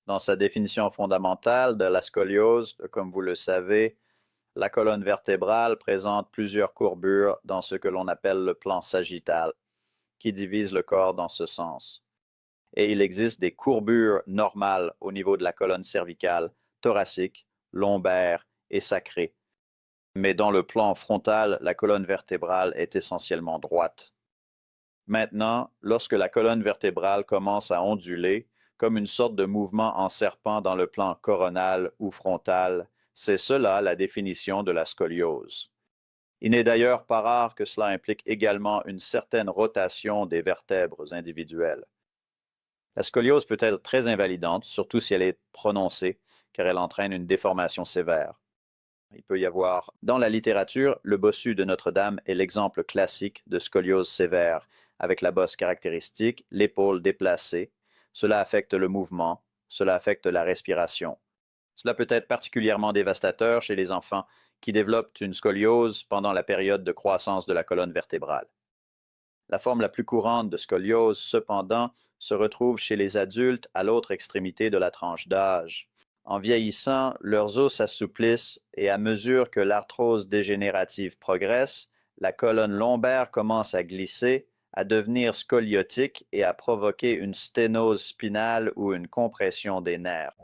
Dans sa définition fondamentale de la scoliose, comme vous le savez, la colonne vertébrale présente plusieurs courbures dans ce que l'on appelle le plan sagittal, qui divise le corps dans ce sens. Et il existe des courbures normales au niveau de la colonne cervicale, thoracique, lombaire et sacrée. Mais dans le plan frontal, la colonne vertébrale est essentiellement droite. Maintenant, lorsque la colonne vertébrale commence à onduler, comme une sorte de mouvement en serpent dans le plan coronal ou frontal, c'est cela la définition de la scoliose. Il n'est d'ailleurs pas rare que cela implique également une certaine rotation des vertèbres individuelles. La scoliose peut être très invalidante, surtout si elle est prononcée, car elle entraîne une déformation sévère. Il peut y avoir, dans la littérature, le bossu de Notre-Dame est l'exemple classique de scoliose sévère, avec la bosse caractéristique, l'épaule déplacée. Cela affecte le mouvement, cela affecte la respiration. Cela peut être particulièrement dévastateur chez les enfants qui développent une scoliose pendant la période de croissance de la colonne vertébrale. La forme la plus courante de scoliose, cependant, se retrouve chez les adultes à l'autre extrémité de la tranche d'âge. En vieillissant, leurs os s'assouplissent et à mesure que l'arthrose dégénérative progresse, la colonne lombaire commence à glisser, à devenir scoliotique et à provoquer une sténose spinale ou une compression des nerfs.